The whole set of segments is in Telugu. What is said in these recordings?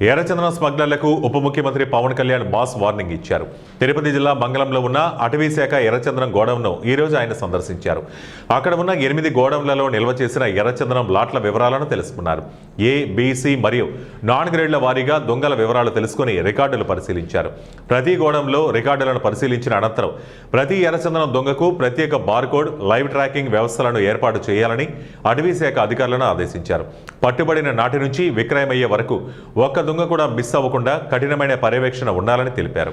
ఎర్రచందనం స్మగ్లర్లకు ఉప ముఖ్యమంత్రి పవన్ కళ్యాణ్ మాస్ వార్నింగ్ ఇచ్చారు. తిరుపతి జిల్లా మంగళంలో ఉన్న అటవీ శాఖ ఎర్రచందనం గోడౌన్ను ఈ రోజు ఆయన సందర్శించారు. అక్కడ ఉన్న 8 గోడౌన్లలో నిల్వ చేసిన ఎర్రచందనం లాట్ల వివరాలను తెలుసుకున్నారు. ఏ, బి, మరియు నాన్ గ్రేడ్ల వారీగా దొంగల వివరాలు తెలుసుకుని రికార్డులు పరిశీలించారు. ప్రతి గోడౌన్లో రికార్డులను పరిశీలించిన అనంతరం ప్రతి ఎర్రచందనం దొంగకు ప్రత్యేక బార్కోడ్, లైవ్ ట్రాకింగ్ వ్యవస్థలను ఏర్పాటు చేయాలని అటవీ శాఖ అధికారులను ఆదేశించారు. పట్టుబడిన నాటి నుంచి విక్రయమయ్యే వరకు ఒక్క దొంగ కూడా మిస్ అవ్వకుండా కఠినమైన పర్యవేక్షణ ఉండాలని తెలిపారు.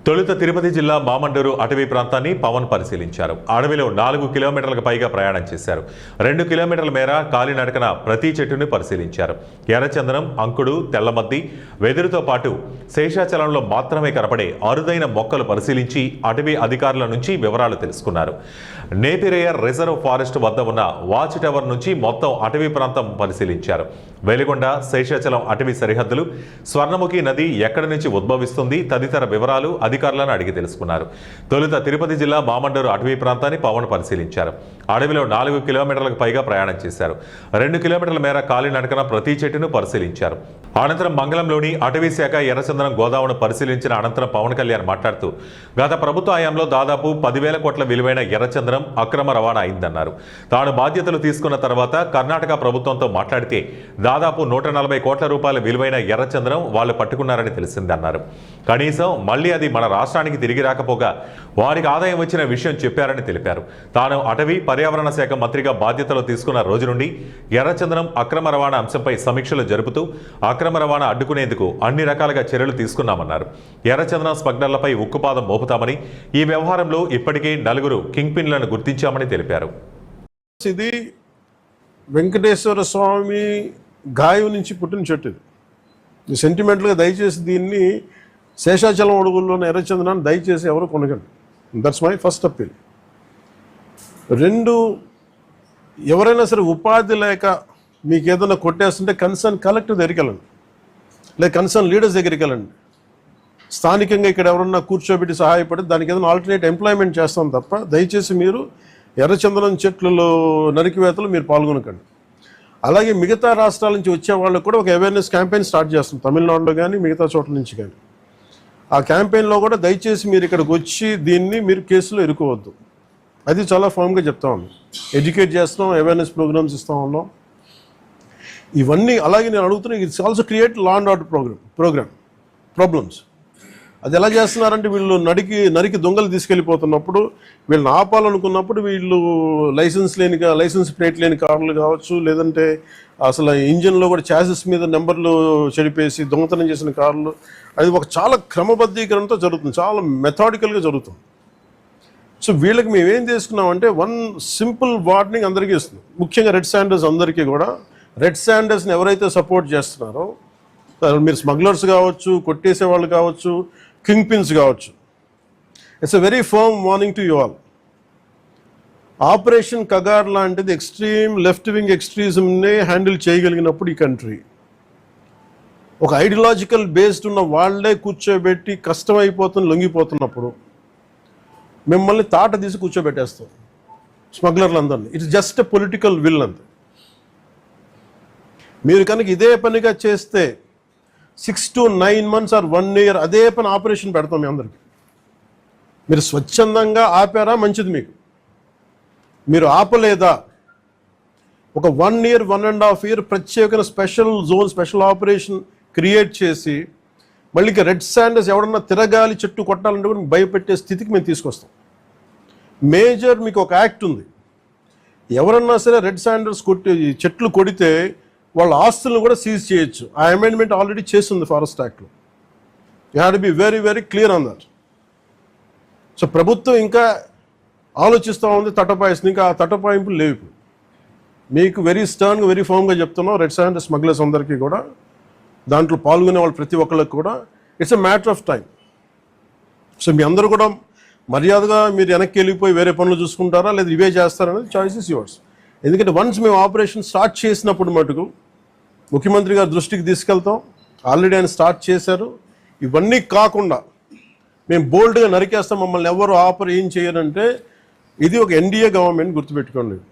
తొలుత తిరుపతి జిల్లా మామండూరు అటవీ ప్రాంతాన్ని పవన్ పరిశీలించారు. అడవిలో 4 కిలోమీటర్లకు పైగా ప్రయాణం చేశారు. 2 కిలోమీటర్ల మేర కాలినడకన ప్రతి చెట్టును పరిశీలించారు. ఎర్రచందనం, అంకుడు, తెల్లమద్ది, వెదురుతో పాటు శేషాచలంలో మాత్రమే కనపడే అరుదైన మొక్కలు పరిశీలించి అటవీ అధికారుల నుంచి వివరాలు తెలుసుకున్నారు. నేపిరేయర్ రిజర్వ్ ఫారెస్ట్ వద్ద ఉన్న వాచ్ టవర్ నుంచి మొత్తం అటవీ ప్రాంతం పరిశీలించారు. వెలిగొండ, శేషాచలం అటవీ సరిహద్దులు, స్వర్ణముఖి నది ఎక్కడి నుంచి ఉద్భవిస్తుంది తదితర వివరాలు అధికారులను అడిగి తెలుసుకున్నారు. తొలుత తిరుపతి జిల్లా మామండూరు అటవీ ప్రాంతాన్ని పవన్ పరిశీలించారు. అడవిలో 4 కిలోమీటర్లకు పైగా ప్రయాణం చేశారు. 2 కిలోమీటర్ల మేర కాలినడకన ప్రతి చెట్టును పరిశీలించారు. అనంతరం మంగళంలోని అటవీ శాఖ ఎర్రచందనం గోదామును పరిశీలించిన అనంతరం పవన్ కళ్యాణ్ మాట్లాడుతూ గత ప్రభుత్వ హయాంలో దాదాపు 10,000 కోట్ల విలువైన ఎర్రచందనం అక్రమ రవాణా అయిందన్నారు. తాను బాధ్యతలు తీసుకున్న తర్వాత కర్ణాటక ప్రభుత్వంతో మాట్లాడితే దాదాపు 140 కోట్ల రూపాయల విలువైన ఎర్రచందనం వాళ్ళు పట్టుకున్నారని తెలిసిందన్నారు. కనీసం మళ్లీ అది మన రాష్ట్రానికి తిరిగి రాకపోగా వారికి ఆదాయం వచ్చిన విషయం చెప్పారని తెలిపారు. తాను అటవీ పర్యావరణ శాఖ మంత్రిగా బాధ్యతలు తీసుకున్న రోజు నుండి ఎర్రచందనం అక్రమ రవాణా అంశంపై సమీక్షలు జరుపుతూ అక్రమ రవాణా అడ్డుకునేందుకు అన్ని రకాలుగా చర్యలు తీసుకున్నామన్నారు. ఎర్రచందనం స్మగ్లర్లపై ఉక్కుపాదం మోపుతామని, ఈ వ్యవహారంలో ఇప్పటికే 4 కింగ్ పిన్లను గుర్తించామని తెలిపారు. ఇది వెంకటేశ్వర స్వామి గాయం నుంచి పుట్టిన చెట్టు. ఇది సెంటిమెంటల్గా దయచేసి దీన్ని శేషాచలం అడుగుల్లోని ఎర్రచందనాన్ని దయచేసి ఎవరు కొనగండి. That's my first appeal. 2, ఎవరైనా సరే ఉపాధి లేక మీకు ఏదైనా కొట్టేస్తుంటే కన్సర్న్ కలెక్టర్ దగ్గరికి వెళ్ళండి, లేదా కన్సర్న్ లీడర్స్ దగ్గరికి వెళ్ళండి. స్థానికంగా ఇక్కడ ఎవరన్నా కూర్చోబెట్టి సహాయపడి దానికి ఏదైనా ఆల్టర్నేట్ ఎంప్లాయ్మెంట్ చేస్తాం తప్ప దయచేసి మీరు ఎర్రచందనం చెట్లలో నరికివేతలు మీరు పాల్గొనకండి. అలాగే మిగతా రాష్ట్రాల నుంచి వచ్చే వాళ్ళకు కూడా ఒక అవేర్నెస్ క్యాంపెయిన్ స్టార్ట్ చేస్తాం, తమిళనాడులో కానీ మిగతా చోట్ల నుంచి కానీ. ఆ క్యాంపెయిన్లో కూడా దయచేసి మీరు ఇక్కడికి వచ్చి దీన్ని మీరు కేసులో ఇరుకోవద్దు. అది చాలా ఫామ్గా చెప్తా ఉన్నాం. ఎడ్యుకేట్ చేస్తున్నాం, అవేర్నెస్ ప్రోగ్రామ్స్ ఇస్తూ ఉన్నాం. ఇవన్నీ అలాగే నేను అడుగుతున్నా, it's also create law and order problems. అది ఎలా చేస్తున్నారంటే వీళ్ళు నరికి దొంగలు తీసుకెళ్ళిపోతున్నప్పుడు వీళ్ళని ఆపాలనుకున్నప్పుడు వీళ్ళు లైసెన్స్ ప్లేట్ లేని కార్లు కావచ్చు, లేదంటే అసలు ఇంజిన్లో కూడా చాసిస్ మీద నెంబర్లు చెడిపేసి దొంగతనం చేసిన కార్లు, అది ఒక చాలా క్రమబద్ధీకరణతో జరుగుతుంది, చాలా మెథాడికల్గా జరుగుతుంది. సో వీళ్ళకి మేమేం చేసుకున్నామంటే 1 సింపుల్ వార్నింగ్ అందరికీ ఇస్తుంది. ముఖ్యంగా రెడ్ శాండర్స్ అందరికీ కూడా, రెడ్ శాండర్స్ని ఎవరైతే సపోర్ట్ చేస్తున్నారో మీరు స్మగ్లర్స్ కావచ్చు, కొట్టేసే వాళ్ళు కావచ్చు, కింగ్ పిన్స్ కావచ్చు, it's a very firm warning to you all. Operation Kagar లాంటిది ఎక్స్ట్రీమ్ లెఫ్ట్ వింగ్ ఎక్స్ట్రీజంనే హ్యాండిల్ చేయగలిగినప్పుడు ఈ కంట్రీ, ఒక ఐడియాలజికల్ బేస్డ్ ఉన్న వాళ్ళే కూర్చోబెట్టి కష్టమైపోతున్న లొంగిపోతున్నప్పుడు మిమ్మల్ని తాట తీసి కూర్చోబెట్టేస్తాం స్మగ్లర్లందరినీ. It's just a political will అంతే. మీరు కనుక ఇదే పనిగా చేస్తే 6 to 9 months or 1 year అదే పని ఆపరేషన్ పెడతాం మీ అందరికి. మీరు స్వచ్ఛందంగా ఆపారా మంచిది, మీరు ఆపలేదా ఒక 1 year 1.5 year ప్రత్యేక special zone, special operation create చేసి మళ్ళీ ఇక రెడ్ శాండర్స్ ఎవడన్నా తిరగాలి చెట్టు కొట్టాలంటే కూడా భయపెట్టే స్థితికి మేము తీసుకొస్తాం. మేజర్ మీకు ఒక యాక్ట్ ఉంది, ఎవరన్నా సరే రెడ్ శాండర్స్ చెట్లు కొడితే వాళ్ళ ఆస్తులను కూడా సీజ్ చేయొచ్చు. ఆ అమెండ్మెంట్ ఆల్రెడీ చేస్తుంది ఫారెస్ట్ యాక్ట్లో. You have to be very very clear on that. So ప్రభుత్వం ఇంకా ఆలోచిస్తూ ఉంది తటపాయిస్తుంది, ఇంకా ఆ తటపాయింపులు లేవు. ఇప్పుడు మీకు వెరీ స్టర్న్గా, వెరీ ఫర్మ్గా చెప్తున్నాం, రెడ్ శాండర్ స్మగ్లర్స్ అందరికీ కూడా, దాంట్లో పాల్గొనే వాళ్ళు ప్రతి ఒక్కరికి కూడా it's a matter of time. So మీ అందరూ కూడా మర్యాదగా మీరు వెనక్కి వెళ్ళిపోయి వేరే పనులు చూసుకుంటారా లేదా ఇవే చేస్తారనేది చాయిస్ ఇస్ యువర్స్. ఎందుకంటే వన్స్ మేము ఆపరేషన్ స్టార్ట్ చేసినప్పుడు మటుకు ముఖ్యమంత్రి గారి దృష్టికి తీసుకెళ్తాం, ఆల్రెడీ ఆయన స్టార్ట్ చేశారు. ఇవన్నీ కాకుండా మేము బోల్డ్గా నరికేస్తాం, మమ్మల్ని ఎవరు ఏం చేయరంటే ఇది ఒక ఎన్డీఏ గవర్నమెంట్, గుర్తుపెట్టుకోండి.